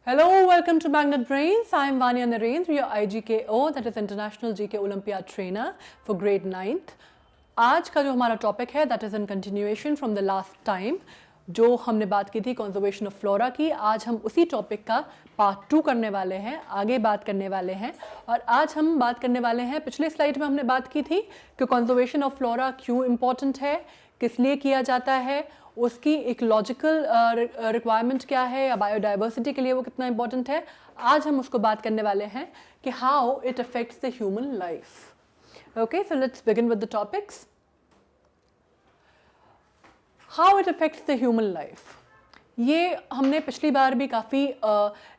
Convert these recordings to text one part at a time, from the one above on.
Hello, welcome to Magnet Brains. I'm Vanya Narendra, your IGKO, that is International GK Olympiad Trainer for grade 9th. आज का जो हमारा topic है that is in continuation from the last time. जो हमने बात की थी कंजर्वेशन ऑफ फ्लोरा की, आज हम उसी टॉपिक का पार्ट 2 करने वाले हैं, आगे बात करने वाले हैं। और आज हम बात करने वाले हैं, पिछले स्लाइड में हमने बात की थी कि कंजर्वेशन ऑफ फ्लोरा क्यों इम्पॉर्टेंट है, किस लिए किया जाता है, उसकी इकोलॉजिकल रिक्वायरमेंट क्या है या बायोडाइवर्सिटी के लिए वो कितना इंपॉर्टेंट है। आज हम उसको बात करने वाले हैं कि how it affects the human life. Okay, so let's begin with the topics. How it affects the human life, ये हमने पिछली बार भी काफ़ी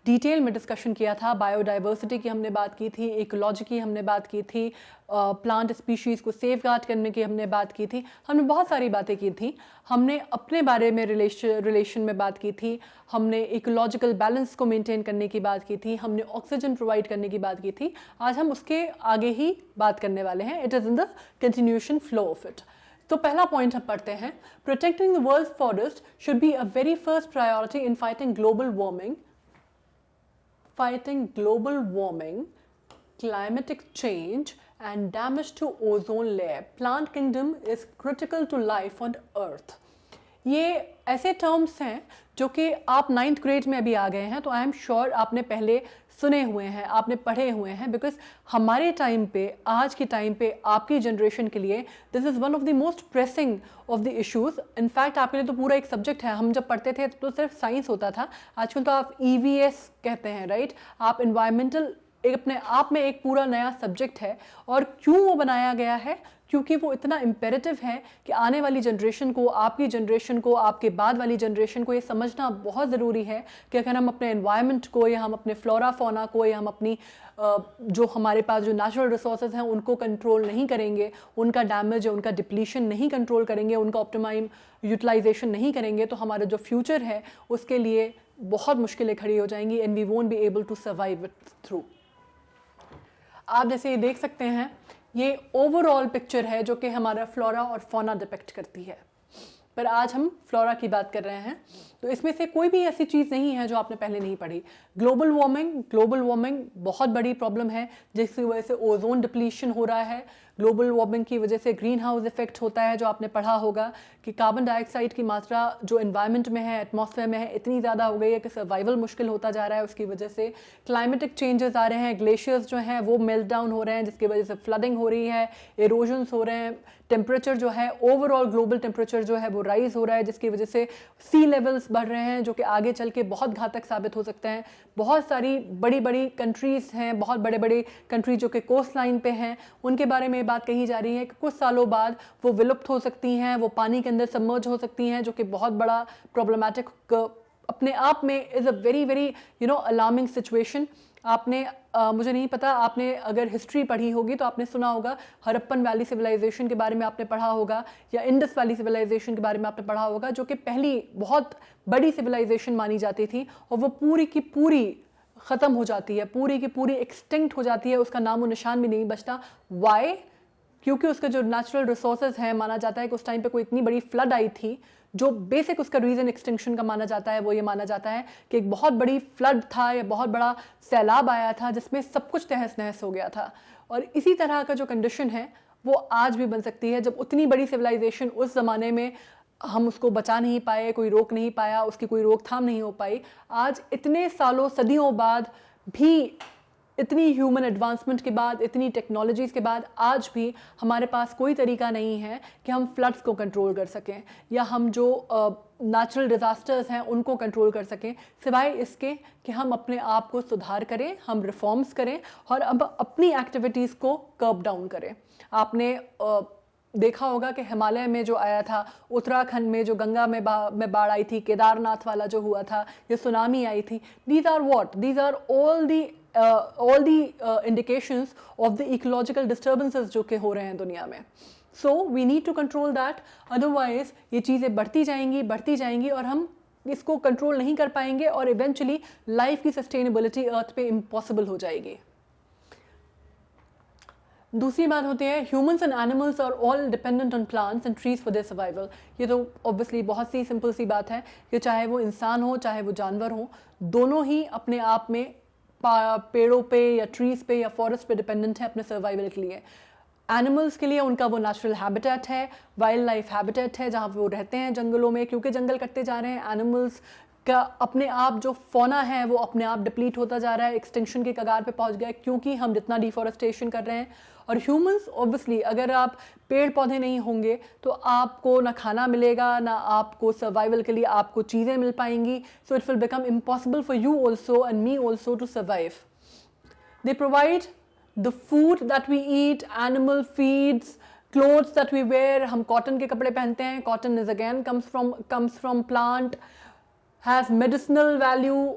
डिटेल में डिस्कशन किया था। बायोडाइवर्सिटी की हमने बात की थी, इकोलॉजी की हमने बात की थी, प्लांट स्पीशीज़ को सेफगार्ड करने की हमने बात की थी, हमने बहुत सारी बातें की थी। हमने अपने बारे में रिलेशन में बात की थी, हमने इकोलॉजिकल बैलेंस को मेंटेन करने की बात की थी, हमने ऑक्सीजन प्रोवाइड करने की बात की थी। आज हम उसके आगे ही बात करने वाले हैं। It is in the continuation flow of it. तो पहला पॉइंट हम पढ़ते हैं, protecting the world forest should be a very first priority in fighting global warming, climatic change and damage to ozone layer. Plant kingdom is critical to life on earth. ये ऐसे terms हैं जो कि आप 9th grade में अभी आ गए हैं, तो आई एम श्योर आपने पहले सुने हुए हैं, आपने पढ़े हुए हैं, बिकॉज हमारे टाइम पे, आज की टाइम पे, आपकी जनरेशन के लिए this is one of the most pressing of the issues. In fact आपके लिए तो पूरा एक सब्जेक्ट है। हम जब पढ़ते थे तो सिर्फ साइंस होता था, आजकल तो आप EVS कहते हैं, राइट? आप इन्वायरमेंटल एक अपने आप में एक पूरा नया सब्जेक्ट है। और क्यों वो बनाया गया है? क्योंकि वो इतना इम्पेरेटिव है कि आने वाली जनरेशन को, आपकी जनरेशन को, आपके बाद वाली जनरेशन को ये समझना बहुत ज़रूरी है कि अगर हम अपने एनवायरनमेंट को या हम अपने फ्लोरा फौना को या हम अपनी जो हमारे पास जो नेचुरल रिसोर्सेज हैं उनको कंट्रोल नहीं करेंगे, उनका डैमेज या उनका डिप्लीशन नहीं कंट्रोल करेंगे, उनका ऑप्टिमाइम यूटिलाइजेशन नहीं करेंगे, तो हमारा जो फ्यूचर है उसके लिए बहुत मुश्किलें खड़ी हो जाएंगी and we won't be able to survive it through. आप जैसे ये देख सकते हैं, ये ओवरऑल पिक्चर है जो कि हमारा फ्लोरा और फौना डिपिक्ट करती है। पर आज हम फ्लोरा की बात कर रहे हैं, तो इसमें से कोई भी ऐसी चीज़ नहीं है जो आपने पहले नहीं पढ़ी। ग्लोबल वार्मिंग बहुत बड़ी प्रॉब्लम है, जिसकी वजह से ओजोन डिप्लीशन हो रहा है। ग्लोबल वार्मिंग की वजह से ग्रीन हाउस इफेक्ट होता है, जो आपने पढ़ा होगा कि कार्बन डाइऑक्साइड की मात्रा जो एनवायरनमेंट में है, एटमॉस्फेयर में है, इतनी ज़्यादा हो गई है कि सर्वाइवल मुश्किल होता जा रहा है। उसकी वजह से क्लाइमेटिक चेंजेस आ रहे हैं, ग्लेशियर्स जो हैं वो मेल्ट डाउन हो रहे हैं, जिसकी वजह से फ्लडिंग हो रही है, इरोजन्स हो रहे हैं, टेम्परेचर जो है, ओवरऑल ग्लोबल टेम्परेचर जो है वो राइज हो रहा है, जिसकी वजह से सी लेवल्स बढ़ रहे हैं, जो कि आगे चल के बहुत घातक साबित हो सकते हैं। बहुत सारी बड़ी बड़ी कंट्रीज़ हैं, बहुत बड़े बड़े कंट्री जो कि कोस्ट लाइन पे हैं, उनके बारे में बात कही जा रही है कि कुछ सालों बाद वो विलुप्त हो सकती हैं, वो पानी के अंदर सबमर्ज हो सकती हैं, जो कि बहुत बड़ा प्रॉब्लमैटिक अपने आप में is a very very alarming situation. आपने मुझे नहीं पता, आपने अगर हिस्ट्री पढ़ी होगी तो आपने सुना होगा, हड़प्पन वैली सिविलाइजेशन के बारे में आपने पढ़ा होगा, या इंडस वैली सिविलाइजेशन के बारे में आपने पढ़ा होगा, जो कि पहली बहुत बड़ी सिविलाइजेशन मानी जाती थी, और वो पूरी की पूरी ख़त्म हो जाती है, पूरी की पूरी एक्सटिंक्ट हो जाती है, उसका नामो निशान भी नहीं बचता। वाई? क्योंकि उसके जो नेचुरल रिसोर्सेज हैं, माना जाता है कि उस टाइम पे कोई इतनी बड़ी फ्लड आई थी। जो बेसिक उसका रीज़न एक्सटिंक्शन का माना जाता है वो ये माना जाता है कि एक बहुत बड़ी फ्लड था या बहुत बड़ा सैलाब आया था, जिसमें सब कुछ तहस नहस हो गया था। और इसी तरह का जो कंडीशन है वो आज भी बन सकती है, जब उतनी बड़ी सिविलाइजेशन उस ज़माने में हम उसको बचा नहीं पाए, कोई रोक नहीं पाया, उसकी कोई रोकथाम नहीं हो पाई। आज इतने सालों, सदियों बाद भी, इतनी ह्यूमन एडवांसमेंट के बाद, इतनी टेक्नोलॉजीज़ के बाद, आज भी हमारे पास कोई तरीका नहीं है कि हम फ्लड्स को कंट्रोल कर सकें या हम जो नेचुरल डिज़ास्टर्स हैं उनको कंट्रोल कर सकें, सिवाय इसके कि हम अपने आप को सुधार करें, हम रिफॉर्म्स करें और अब अपनी एक्टिविटीज़ को कर्ब डाउन करें। आपने देखा होगा कि हिमालय में जो आया था, उत्तराखंड में जो गंगा में बाढ़ आई थी, केदारनाथ वाला जो हुआ था, ये सुनामी आई थी, these are all the indications of the ecological disturbances जो के हो रहे हैं दुनिया में। So we need to control that, otherwise ये चीज़ें बढ़ती जाएंगी और हम इसको कंट्रोल नहीं कर पाएंगे और इवेंचुअली लाइफ की सस्टेनेबिलिटी अर्थ पे इम्पॉसिबल हो जाएगी। दूसरी बात होती है humans and animals are all dependent on plants and trees for their survival. ये तो ऑब्वियसली बहुत सी सिंपल सी बात है कि चाहे वो इंसान हो चाहे वो जानवर हो, दोनों ही अपने आप में पेड़ों पे या ट्रीज पे या फॉरेस्ट पे डिपेंडेंट है अपने सर्वाइवल के लिए। एनिमल्स के लिए उनका वो नेचुरल हैबिटेट है, वाइल्ड लाइफ हैबिटेट है जहाँ पे वो रहते हैं जंगलों में। क्योंकि जंगल कटते जा रहे हैं, एनिमल्स का अपने आप जो फौना है वो अपने आप डिप्लीट होता जा रहा है, एक्सटिंक्शन के कगार पे पहुंच गया है क्योंकि हम जितना डिफॉरेस्टेशन कर रहे हैं। और ह्यूमंस ऑब्वियसली अगर आप पेड़ पौधे नहीं होंगे तो आपको ना खाना मिलेगा, ना आपको सर्वाइवल के लिए आपको चीज़ें मिल पाएंगी। So it will become impossible for you also and me also to survive. They provide the food that we eat, animal feeds, clothes that we wear. हम कॉटन के कपड़े पहनते हैं, cotton is again comes from plant, has medicinal value.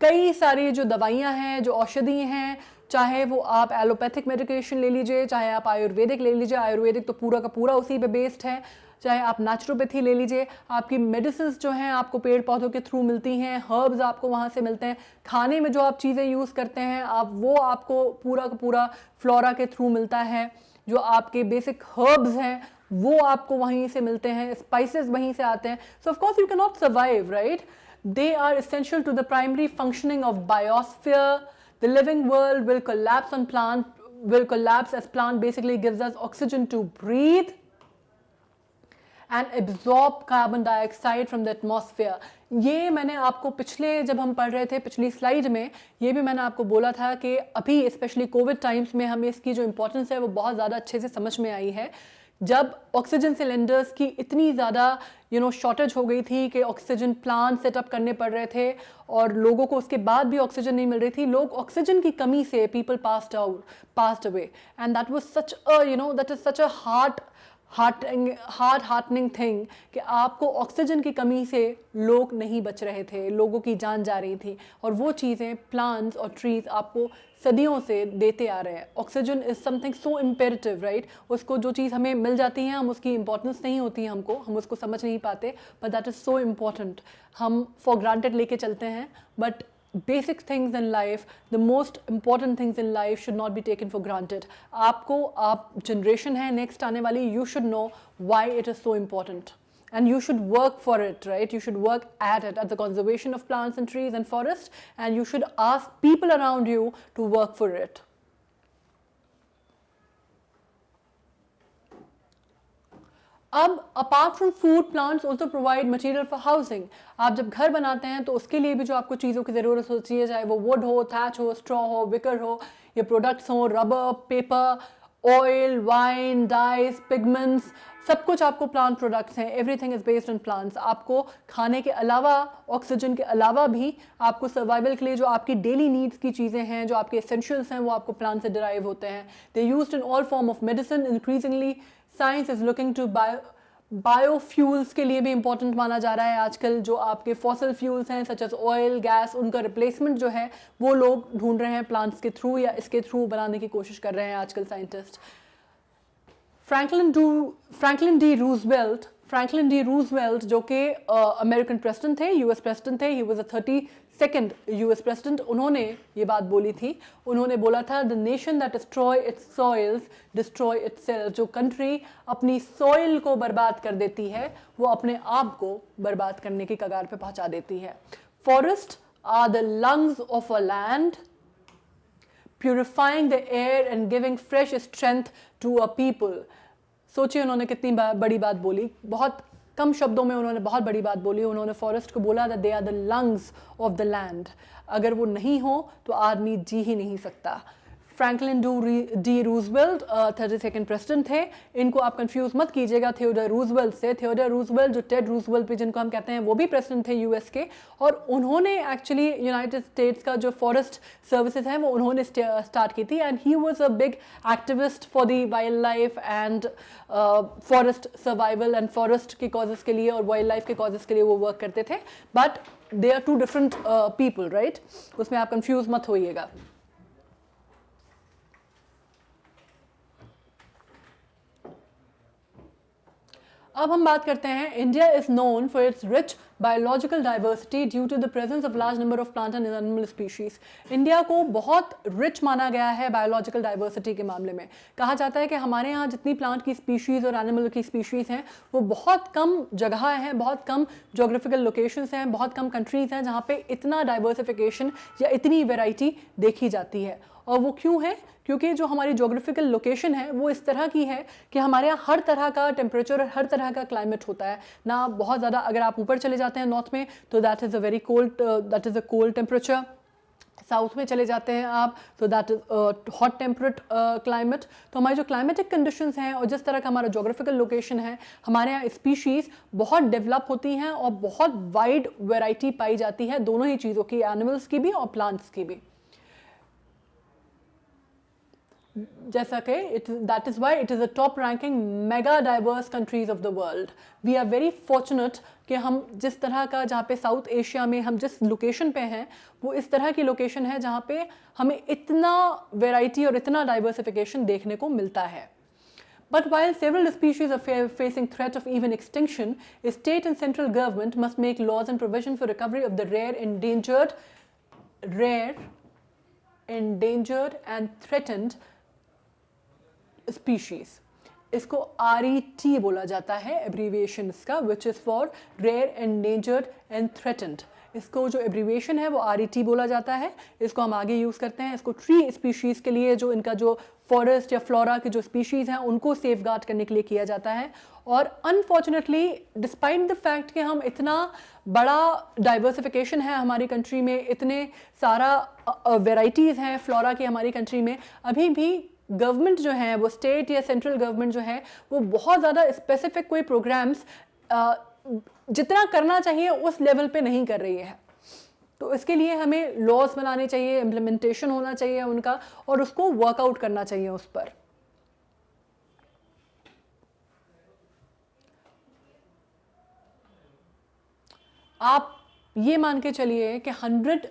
कई सारी जो दवाइयाँ हैं, जो औषधि हैं, चाहे वो आप एलोपैथिक मेडिकेशन ले लीजिए, चाहे आप आयुर्वेदिक ले लीजिए, आयुर्वेदिक तो पूरा का पूरा उसी पे बेस्ड है, चाहे आप नेचुरोपैथी ले लीजिए, आपकी मेडिसिन जो हैं आपको पेड़ पौधों के थ्रू मिलती हैं, हर्ब्स आपको वहाँ से मिलते हैं। खाने में जो आप चीज़ें यूज़ करते हैं आप वो आपको पूरा का पूरा फ्लोरा के थ्रू मिलता है। जो आपके बेसिक हर्ब्स हैं वो आपको वहीं से मिलते हैं, स्पाइसेस वहीं से आते हैं। सो of course you can not survive, right? They are essential to the primary functioning of biosphere. The living world will collapse as plant basically gives us oxygen to breathe and absorb carbon dioxide from the atmosphere. ये मैंने आपको पिछले जब हम पढ़ रहे थे पिछली स्लाइड में ये भी मैंने आपको बोला था कि अभी स्पेशली कोविड टाइम्स में हमें इसकी जो इम्पोर्टेंस है वो बहुत ज़्यादा अच्छे से समझ में आई है। जब ऑक्सीजन सिलेंडर्स की इतनी ज़्यादा शॉर्टेज हो गई थी कि ऑक्सीजन प्लांट सेटअप करने पड़ रहे थे और लोगों को उसके बाद भी ऑक्सीजन नहीं मिल रही थी, लोग ऑक्सीजन की कमी से people passed away and that was such a that is such a heartening thing कि आपको ऑक्सीजन की कमी से लोग नहीं बच रहे थे, लोगों की जान जा रही थी। और वो चीज़ें प्लांट्स और ट्रीज आपको सदियों से देते आ रहे हैं। Oxygen is something so imperative, right? उसको जो चीज़ हमें मिल जाती है हम उसकी इंपॉर्टेंस नहीं होती है हमको, हम उसको समझ नहीं पाते, but that is so important. हम फॉर ग्रांटेड लेके चलते हैं, but basic things in life, the most important things in life should not be taken for granted. आपको आप generation है next आने वाली, you should know why it is so important and you should work for it, right? You should work at it, at the conservation of plants and trees and forests, and you should ask people around you to work for it. अब apart from food plants also provide material for housing. आप जब घर बनाते हैं तो उसके लिए भी जो आपको चीज़ों की ज़रूरत होती है, चाहे वो वुड हो, थैच हो, स्ट्रॉ हो, विकर हो, ये प्रोडक्ट्स हो, rubber, paper, oil, wine, dice, pigments, सब कुछ आपको प्लांट प्रोडक्ट्स हैं। Everything is based on plants. आपको खाने के अलावा, ऑक्सीजन के अलावा भी आपको सर्वाइवल के लिए जो आपकी डेली नीड्स की चीज़ें हैं, जो आपके एसेंशियल्स हैं, वो आपको प्लांट से डिराइव होते हैं। They used in all form of medicine. Increasingly science is looking to biofuels के लिए भी इंपॉर्टेंट माना जा रहा है आजकल। जो आपके फॉसिल फ्यूल्स हैं सच एज ऑयल, गैस, उनका रिप्लेसमेंट जो है वो लोग ढूंढ रहे हैं प्लांट्स के थ्रू या इसके थ्रू बनाने की कोशिश कर रहे हैं आजकल साइंटिस्ट। फ्रैंकलिन डी रूजवेल्ट जो कि अमेरिकन प्रेसिडेंट थे, यूएस प्रेसिडेंट थे, he was the 32nd US president, उन्होंने ये बात बोली थी। उन्होंने बोला था the nation that destroy it's soils destroy itself. जो कंट्री अपनी सॉइल को बर्बाद कर देती है वो अपने आप को बर्बाद करने की कगार पे पहुंचा देती है। Forest are the lungs of a land, purifying the air and giving fresh strength to a people. सोचिए उन्होंने कितनी बड़ी बात बोली, बहुत कम शब्दों में उन्होंने बहुत बड़ी बात बोली। उन्होंने फॉरेस्ट को बोला that they are the lungs of the land. अगर वो नहीं हो तो आदमी जी ही नहीं सकता। Franklin D Roosevelt 32nd president थे। इनको आप कंफ्यूज मत कीजिएगा थियोडर रूजवेल्ट से। थियोडर रूजवेल्ट जो टेड रूजवेल्ट भी जिनको हम कहते हैं वो भी प्रेसिडेंट थे यूएस के, और उन्होंने एक्चुअली यूनाइटेड स्टेट्स का जो फॉरेस्ट सर्विसेज हैं वो उन्होंने स्टार्ट की थी। And he was a big activist for the wild life and forest survival and forest के कॉजेस के लिए और वाइल्ड लाइफ के कॉजेस के लिए वो वर्क करते थे। But they are two different people, right? उसमें आप कंफ्यूज मत होइएगा। अब हम बात करते हैं, India is known for its rich biological diversity due to the presence of large number of plant and animal species. India को बहुत रिच माना गया है बायोलॉजिकल डाइवर्सिटी के मामले में। कहा जाता है कि हमारे यहाँ जितनी प्लांट की स्पीशीज़ और एनिमल की स्पीशीज़ हैं वो बहुत कम जगह हैं, बहुत कम जोग्राफिकल लोकेशंस हैं, बहुत कम कंट्रीज़ हैं जहाँ पे इतना डाइवर्सिफिकेशन या इतनी वैरायटी देखी जाती है। और वो क्यों है? क्योंकि जो हमारी जोग्राफिकल लोकेशन है वो इस तरह की है कि हमारे यहाँ हर तरह का टेम्परेचर और हर तरह का क्लाइमेट होता है ना। बहुत ज़्यादा अगर आप ऊपर चले जाते हैं नॉर्थ में तो that is a cold temperature. South में चले जाते हैं आप तो that is hot temperate climate. तो हमारी जो क्लाइमेटिक कंडीशंस हैं और जिस तरह का हमारा जोग्राफिकल लोकेशन है, हमारे यहाँ स्पीशीज़ बहुत डेवलप होती हैं और बहुत वाइड वैरायटी पाई जाती है दोनों ही चीज़ों की, एनिमल्स की भी और प्लांट्स की भी। जैसा कि that is why it is the top ranking mega diverse countries of the world. We are very fortunate कि हम जिस तरह का, जहाँ पे साउथ एशिया में हम जिस लोकेशन पे हैं वो इस तरह की लोकेशन है जहाँ पे हमें इतना वैरायटी और इतना डाइवर्सिफिकेशन देखने को मिलता है। But while several species are facing threat of even extinction, state and central government must make laws and provision for recovery of the rare, endangered and threatened species. इसको RET बोला जाता है एब्रीविएशन इसका, which is for rare, endangered and threatened. इसको जो abbreviation है वो RET बोला जाता है। इसको हम आगे यूज़ करते हैं। इसको ट्री स्पीशीज़ के लिए, जो इनका जो फॉरेस्ट या फ्लोरा की जो स्पीशीज़ हैं उनको सेफ गार्ड करने के लिए किया जाता है। और अनफॉर्चुनेटली डिस्पाइट द फैक्ट कि हम इतना बड़ा डाइवर्सिफिकेशन है हमारी कंट्री में, इतने सारा वेराइटीज़ हैं फ्लोरा की हमारी कंट्री में, अभी भी गवर्नमेंट जो है वो स्टेट या सेंट्रल गवर्नमेंट जो है वो बहुत ज़्यादा स्पेसिफिक कोई प्रोग्राम्स जितना करना चाहिए उस लेवल पे नहीं कर रही है। तो इसके लिए हमें लॉज बनाने चाहिए, इम्प्लीमेंटेशन होना चाहिए उनका और उसको वर्कआउट करना चाहिए उस पर। आप ये मान के चलिए कि 100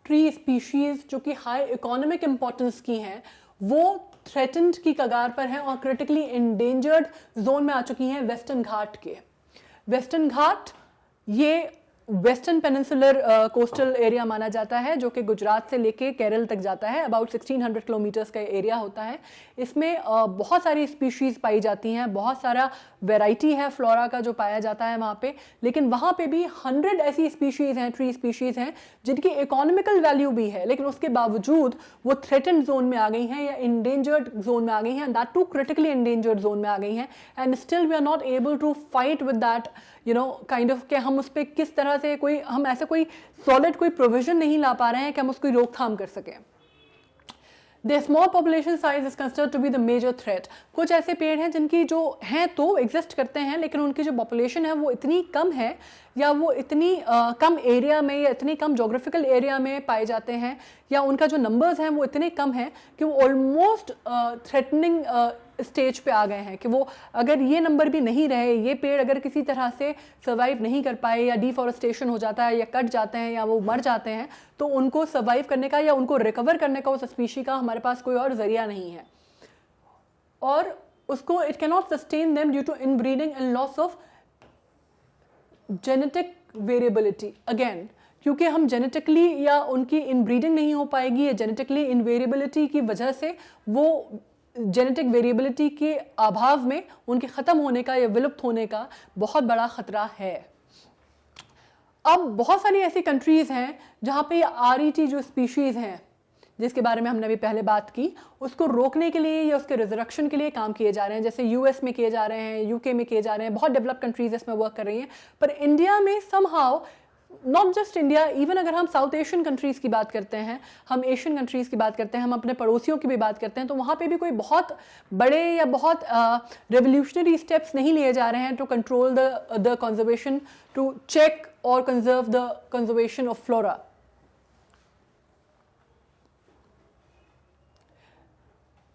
ट्री स्पीशीज जो कि हाई इकोनॉमिक इंपॉर्टेंस की हैं वो थ्रेटेंड की कगार पर हैं और क्रिटिकली इंडेंजर्ड जोन में आ चुकी हैं वेस्टर्न घाट के। वेस्टर्न घाट ये वेस्टर्न पेनिनसुलर कोस्टल एरिया माना जाता है जो कि गुजरात से लेके केरल तक जाता है। अबाउट 1600 किलोमीटर्स का एरिया होता है। इसमें बहुत सारी स्पीशीज़ पाई जाती हैं, बहुत सारा वैरायटी है फ्लोरा का जो पाया जाता है वहाँ पे। लेकिन वहाँ पे भी 100 ऐसी स्पीशीज़ हैं, ट्री स्पीशीज़ हैं जिनकी इकोनॉमिकल वैल्यू भी है, लेकिन उसके बावजूद वो थ्रेटेंड जोन में आ गई हैं या इंडेंजर्ड जोन में आ गई हैं, that too critically endangered zone में आ गई हैं। And still we are not able to fight with that kind of, कि हम उस पर किस तरह से हम ऐसे कोई सॉलिड कोई प्रोविजन नहीं ला पा रहे हैं कि हम उसकी रोकथाम कर सकें। The small population size is considered to be the major threat. कुछ ऐसे पेड़ हैं जिनकी जो हैं तो एग्जिस्ट करते हैं लेकिन उनकी जो पॉपुलेशन है वो इतनी कम है या वो इतनी कम एरिया में या इतनी कम जोग्राफिकल एरिया में पाए जाते हैं या उनका जो नंबर्स हैं वो इतने कम हैं कि वो ऑलमोस्ट थ्रेटनिंग स्टेज पे आ गए हैं कि वो अगर ये नंबर भी नहीं रहे, ये पेड़ अगर किसी तरह से सर्वाइव नहीं कर पाए या डिफॉरेस्टेशन हो जाता है या कट जाते हैं या वो मर जाते हैं तो उनको सर्वाइव करने का या उनको रिकवर करने का उस स्पीशी का हमारे पास कोई और जरिया नहीं है और उसको it can not sustain them due to inbreeding and loss of genetic variability. Again क्योंकि हम जेनेटिकली या उनकी इनब्रीडिंग नहीं हो पाएगी या जेनेटिकली इनवेरिएबिलिटी की वजह से वो जेनेटिक वेरिएबिलिटी के अभाव में उनके ख़त्म होने का या विलुप्त होने का बहुत बड़ा ख़तरा है। अब बहुत सारी ऐसी कंट्रीज़ हैं जहाँ पे RET जो स्पीशीज़ हैं जिसके बारे में हमने अभी पहले बात की उसको रोकने के लिए या उसके रिजरक्शन के लिए काम किए जा रहे हैं, जैसे US में किए जा रहे हैं, UK में किए जा रहे हैं, बहुत डेवलप कंट्रीज़ इसमें वर्क कर रही हैं। पर इंडिया में somehow, not just India, even अगर हम साउथ एशियन कंट्रीज़ की बात करते हैं, हम एशियन कंट्रीज़ की बात करते हैं, हम अपने पड़ोसियों की भी बात करते हैं तो वहाँ पे भी कोई बहुत बड़े या बहुत रेवोल्यूशनरी स्टेप्स नहीं लिए जा रहे हैं to control the conservation, to check और conserve the conservation of flora.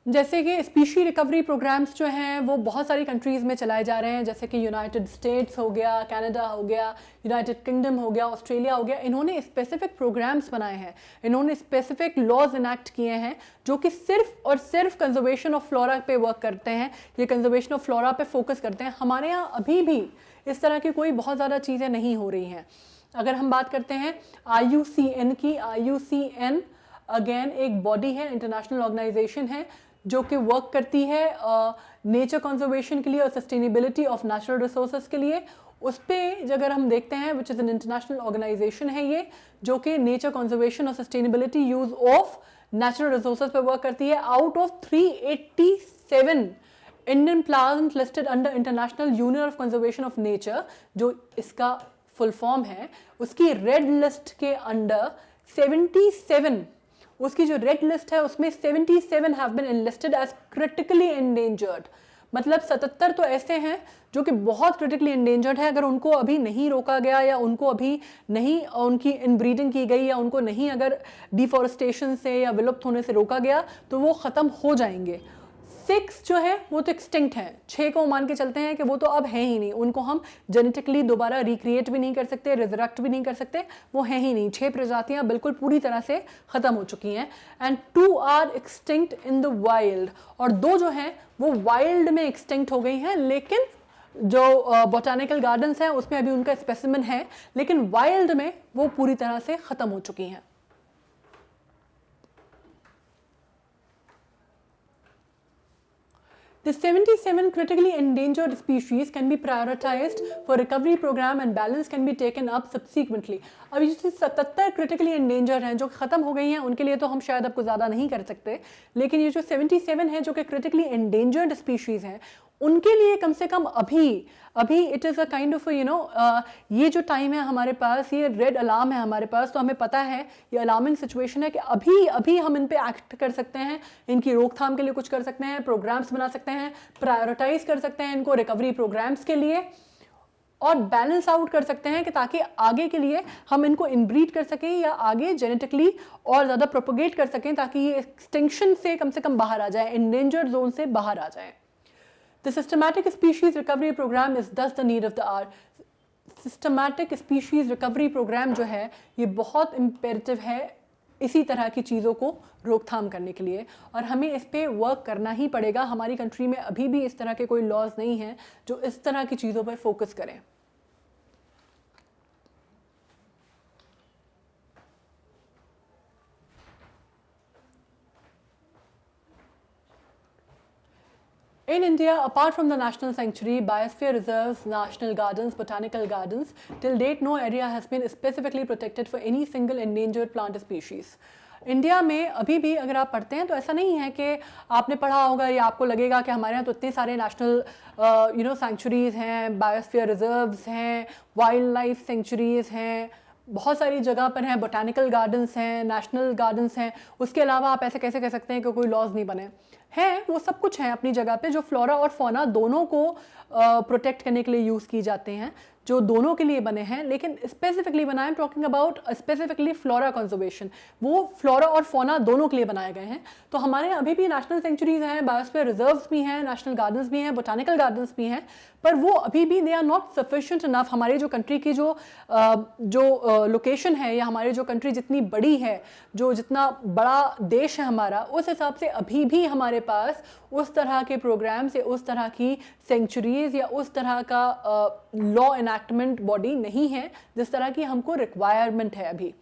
जैसे कि स्पीशी रिकवरी प्रोग्राम्स जो हैं वो बहुत सारी कंट्रीज़ में चलाए जा रहे हैं, जैसे कि यूनाइटेड स्टेट्स हो गया, कनाडा हो गया, यूनाइटेड किंगडम हो गया, ऑस्ट्रेलिया हो गया। इन्होंने स्पेसिफिक प्रोग्राम्स बनाए हैं, इन्होंने स्पेसिफिक लॉज इनैक्ट किए हैं जो कि सिर्फ और सिर्फ कंजर्वेशन ऑफ फ्लोरा पे वर्क करते हैं, ये कंजर्वेशन ऑफ फ्लोरा पे फोकस करते हैं। हमारे यहाँ अभी भी इस तरह की कोई बहुत ज़्यादा चीज़ें नहीं हो रही हैं। अगर हम बात करते हैं IUCN की, IUCN अगेन एक बॉडी है, इंटरनेशनल ऑर्गेनाइजेशन है जो कि वर्क करती है नेचर कंजर्वेशन के लिए और सस्टेनेबिलिटी ऑफ नेचुरल रिसोर्सेज के लिए। उस पर अगर हम देखते हैं, which is an international organisation है ये, जो कि नेचर कंजर्वेशन और sustainability use of natural resources पर वर्क करती है। Out of 387 Indian plant listed under international union of conservation of nature, जो इसका फुल फॉर्म है, उसकी रेड लिस्ट के अंडर 77, उसकी जो रेड लिस्ट है उसमें 77 have been enlisted as critically endangered. मतलब 77 तो ऐसे हैं जो कि बहुत क्रिटिकली एंडेंजर्ड है। अगर उनको अभी नहीं रोका गया या उनको अभी नहीं उनकी इनब्रीडिंग की गई या उनको नहीं अगर डिफॉरेस्टेशन से या विलुप्त होने से रोका गया तो वो ख़त्म हो जाएंगे। 6 जो है वो तो एक्सटिंक्ट हैं, 6 को मान के चलते हैं कि वो तो अब है ही नहीं, उनको हम जेनेटिकली दोबारा रिक्रिएट भी नहीं कर सकते, रिजरेक्ट भी नहीं कर सकते, वो है ही नहीं। 6 प्रजातियां बिल्कुल पूरी तरह से ख़त्म हो चुकी हैं। And 2 are extinct in the wild, और 2 जो हैं वो वाइल्ड में एक्सटिंक्ट हो गई हैं, लेकिन जो बोटानिकल गार्डन्स हैं उसमें अभी उनका स्पेसिमेन है, लेकिन वाइल्ड में वो पूरी तरह से ख़त्म हो चुकी हैं। The 77 critically endangered species can be prioritized for recovery program and balance can be taken up subsequently. अब ये 77 critically endangered हैं जो ख़त्म हो गई हैं, उनके लिए तो हम शायद आपको ज़्यादा नहीं कर सकते, लेकिन ये जो 77 हैं जो कि critically endangered species हैं, उनके लिए कम से कम अभी it is a kind of ये जो टाइम है हमारे पास, ये रेड अलार्म है हमारे पास, तो हमें पता है ये अलार्मिंग सिचुएशन है कि अभी हम इन पे एक्ट कर सकते हैं, इनकी रोकथाम के लिए कुछ कर सकते हैं, प्रोग्राम्स बना सकते हैं, प्रायोरिटाइज कर सकते हैं इनको रिकवरी प्रोग्राम्स के लिए, और बैलेंस आउट कर सकते हैं कि ताकि आगे के लिए हम इनको इनब्रीड कर सकें या आगे जेनेटिकली और ज़्यादा प्रोपोगेट कर सकें, ताकि ये एक्सटिंक्शन से कम बाहर आ जाए, एंडेंजर्ड जोन से बाहर आ जाए। The systematic species recovery program is thus the need of the hour. Systematic species recovery program जो है ये बहुत imperative है इसी तरह की चीज़ों को रोकथाम करने के लिए, और हमें इस पे वर्क करना ही पड़ेगा। हमारी कंट्री में अभी भी इस तरह के कोई लॉज नहीं हैं जो इस तरह की चीज़ों पर फोकस करें। In India, apart from the national sanctuary, biosphere reserves, national gardens, botanical gardens, till date no area has been specifically protected for any single endangered plant species. India में अभी भी अगर आप पढ़ते हैं तो ऐसा नहीं है कि आपने पढ़ा होगा या आपको लगेगा कि हमारे यहाँ तो इतने सारे नेशनल सेंचुरीज़ हैं, बायोस्फीयर रिजर्व्स हैं, वाइल्ड लाइफ सेंचुरीज़ हैं, बहुत सारी जगह पर हैं, बोटानिकल गार्डन्स हैं, नेशनल गार्डन्स हैं, उसके अलावा आप ऐसे कैसे कह सकते हैं कि कोई लॉज नहीं बने हैं? वो सब कुछ है अपनी जगह पे, जो फ्लोरा और फौना दोनों को प्रोटेक्ट करने के लिए यूज़ की जाते हैं, जो दोनों के लिए बने हैं। लेकिन स्पेसिफिकली बनाए, talking about specifically flora conservation, वो फ्लोरा और फौना दोनों के लिए बनाए गए हैं। तो हमारे अभी भी नेशनल सेंचुरीज हैं, बायोस्फीयर रिजर्व्स भी हैं, नेशनल गार्डन्स भी हैं, बोटानिकल गार्डन्स भी हैं, पर वो अभी भी they are not sufficient enough. हमारी जो कंट्री की जो लोकेशन है, या हमारी जो कंट्री जितनी बड़ी है, जो जितना बड़ा देश है हमारा, उस हिसाब से अभी भी हमारे पास उस तरह के प्रोग्राम्स या उस तरह की सेंचुरीज या उस तरह का लॉ एनैक्टमेंट बॉडी नहीं है जिस तरह की हमको रिक्वायरमेंट है अभी।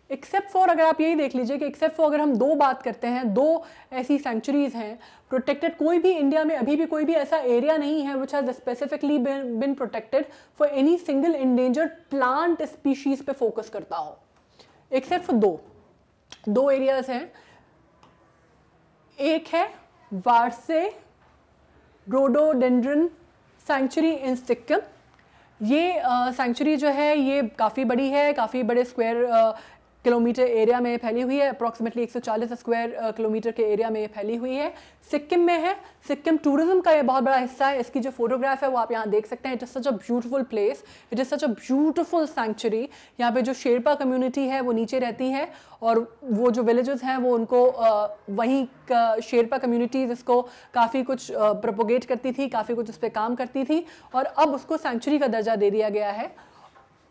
एक्सेप्ट फॉर, अगर आप यही देख लीजिए कि एक्सेप्ट फॉर अगर हम 2 बात करते हैं, 2 ऐसी सेंचुरीज हैं प्रोटेक्टेड, कोई भी इंडिया में अभी भी कोई भी ऐसा एरिया नहीं है which has specifically been protected for any single endangered plant species पे फोकस करता हो। एक्सेप्ट फॉर 2 एरियाज हैं। एक है Varsey rhododendron sanctuary in Sikkim. ये सेंचुरी जो है ये काफ़ी बड़ी है, काफ़ी बड़े स्क्वायर किलोमीटर एरिया में फैली हुई है, अप्रॉक्सीमेटली 140 स्क्वायर किलोमीटर के एरिया में फैली हुई है, सिक्किम में है। सिक्किम टूरिज्म का ये बहुत बड़ा हिस्सा है। इसकी जो फोटोग्राफ है वो आप यहाँ देख सकते हैं। It is such a beautiful place, it is such a beautiful sanctuary. यहाँ पे जो शेरपा कम्युनिटी है वो नीचे रहती है, और वो जो विलेजेस हैं वो उनको वहीं शेरपा कम्युनिटीज़ इसको काफ़ी कुछ प्रोपोगेट करती थी, काफ़ी कुछ उस पर काम करती थी, और अब उसको सेंचुरी का दर्जा दे दिया गया है।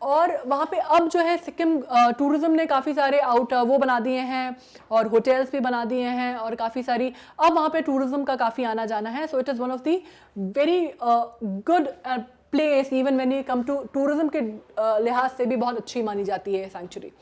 और वहाँ पे अब जो है सिक्किम टूरिज़्म ने काफ़ी सारे वो बना दिए हैं, और होटल्स भी बना दिए हैं, और काफ़ी सारी अब वहाँ पे टूरिज़्म का काफ़ी आना जाना है। So it is one of the very good place even when you come to tourism के लिहाज से भी बहुत अच्छी मानी जाती है सैंक्चुरी।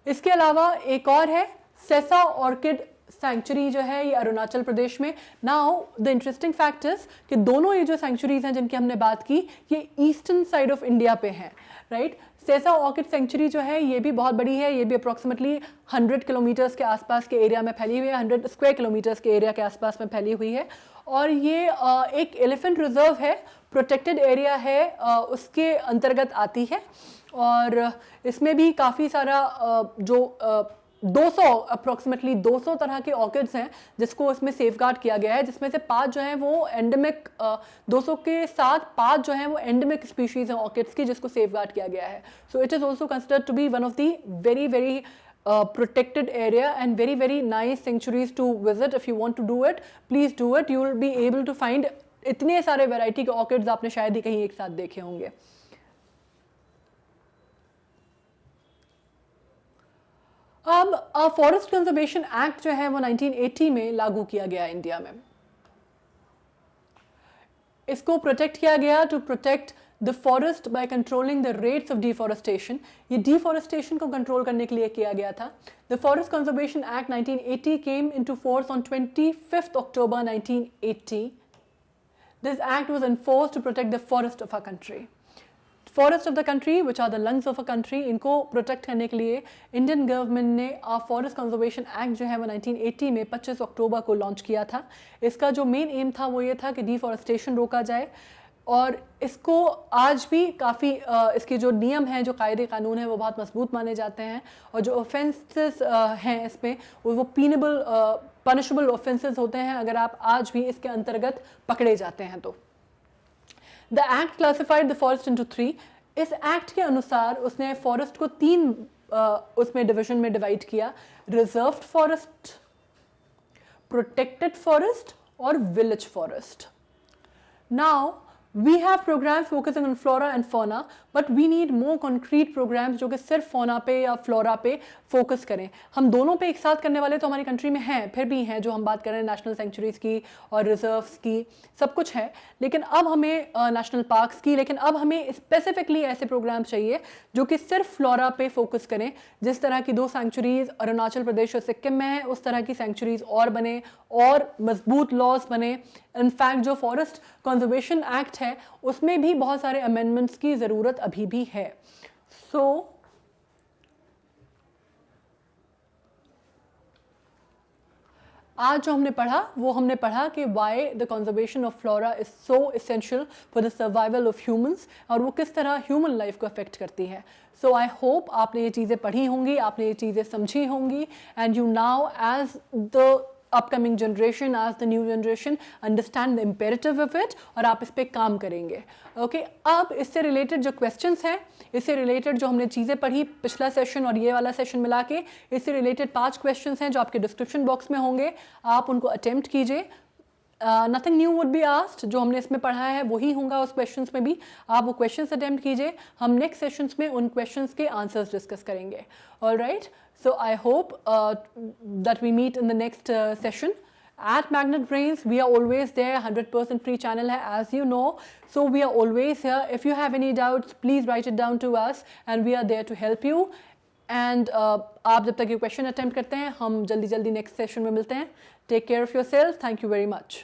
इसके अलावा एक और है सेसा ऑर्किड सैंक्चुरी जो है ये अरुणाचल प्रदेश में। Now the interesting fact is कि दोनों ये जो सैंक्चुरीज हैं जिनकी हमने बात की ये ईस्टर्न साइड ऑफ इंडिया पे हैं, राइट। सेसा ऑर्किड सेंचुरी जो है ये भी बहुत बड़ी है, ये भी अप्रॉक्सीमेटली 100 किलोमीटर्स के आसपास के एरिया में फैली हुई है, 100 स्क्वायर किलोमीटर्स के एरिया के आसपास में फैली हुई है। और ये एक एलिफेंट रिजर्व है, प्रोटेक्टेड एरिया है, उसके अंतर्गत आती है। और इसमें भी काफ़ी सारा जो 200 अप्रॉक्सीमेटली 200 तरह के ऑर्किड्स हैं जिसको इसमें सेफगार्ड किया गया है, जिसमें से 5 जो हैं वो एंडेमिक 200 के साथ 5 जो हैं वो एंडेमिक स्पीशीज हैं ऑर्किड्स की जिसको सेफगार्ड किया गया है। So it is also considered to be one of the very very protected area and very very nice sanctuaries to visit. If you want to do it, please do it. You will be able to find इतने सारे variety के orchids आपने शायद ही कहीं एक साथ देखे होंगे। अब फॉरेस्ट कंजर्वेशन एक्ट जो है वो 1980 में लागू किया गया इंडिया में। इसको प्रोटेक्ट किया गया to protect the forest by controlling the rates of deforestation. ये डिफॉरेस्टेशन को कंट्रोल करने के लिए किया गया था। The forest conservation act 1980 came into force on 25 October 1980। This act was enforced to protect the forest of a country. Forest of the country which are the lungs of a country, इनको protect करने के लिए Indian government ने forest conservation act जो है वो 1980 में 25 अक्टूबर को लॉन्च किया था। इसका जो मेन एम था वो ये था कि डिफॉरेस्टेशन रोका जाए, और इसको आज भी काफ़ी इसके जो नियम हैं, जो कायदे कानून हैं वो बहुत मजबूत माने जाते हैं, और जो ऑफेंसेस हैं इसमें वो पीनेबल पनिशेबल ऑफेंसेस होते हैं अगर आप आज भी इसके अंतर्गत पकड़े जाते हैं तो। The act classified the forest into 3। इस एक्ट के अनुसार उसने फॉरेस्ट को 3 उसमें डिवीजन में डिवाइड किया, रिजर्व्ड फॉरेस्ट, प्रोटेक्टेड फॉरेस्ट और village forest. Now we have programs focusing on flora and fauna, but we need more concrete programs जो कि सिर्फ fauna पे या flora पे फोकस करें। हम दोनों पे एक साथ करने वाले तो हमारी कंट्री में हैं, फिर भी हैं जो हम बात कर रहे हैं नेशनल सेंचुरीज़ की और रिजर्व्स की, सब कुछ है, लेकिन अब हमें नेशनल पार्क्स की, लेकिन अब हमें स्पेसिफिकली ऐसे प्रोग्राम चाहिए जो कि सिर्फ फ्लोरा पे फोकस करें। जिस तरह की 2 सेंचुरीज़ अरुणाचल प्रदेश और सिक्किम में है उस तरह की सेंचुरीज़ और बने और मजबूत लॉज बने। इनफैक्ट जो फॉरेस्ट कंजर्वेशन एक्ट है उसमें भी बहुत सारे अमेंडमेंट्स की ज़रूरत अभी भी है। सो आज जो हमने पढ़ा वो हमने पढ़ा कि why the conservation of flora is so essential for the survival of humans, और वो किस तरह ह्यूमन लाइफ को अफेक्ट करती है। सो आई होप आपने ये चीज़ें पढ़ी होंगी, आपने ये चीज़ें समझी होंगी, and you now as the upcoming generation, as the new generation, understand the imperative of it, और आप इस पे काम करेंगे। ओके, अब इससे रिलेटेड जो क्वेश्चंस हैं, इससे रिलेटेड जो हमने चीज़ें पढ़ी पिछला सेशन और ये वाला सेशन मिला के, इससे रिलेटेड 5 क्वेश्चंस हैं जो आपके डिस्क्रिप्शन बॉक्स में होंगे, आप उनको अटेम्प्ट कीजिए। Nothing new would be asked, जो हमने इसमें पढ़ा है वही होगा उस क्वेश्चंस में भी, आप वो क्वेश्चंस अटेम्प्ट कीजिए। हम नेक्स्ट सेशंस में उन क्वेश्चंस के आंसर्स डिस्कस करेंगे। Alright, so I hope that we meet in the next session. At Magnet Brains, we are always there, 100% free channel hai, as you know. So we are always here. If you have any doubts, please write it down to us and we are there to help you. And आप जब तक ये question attempt करते हैं, हम जल्दी जल्दी next session में मिलते हैं. Take care of yourself. Thank you very much.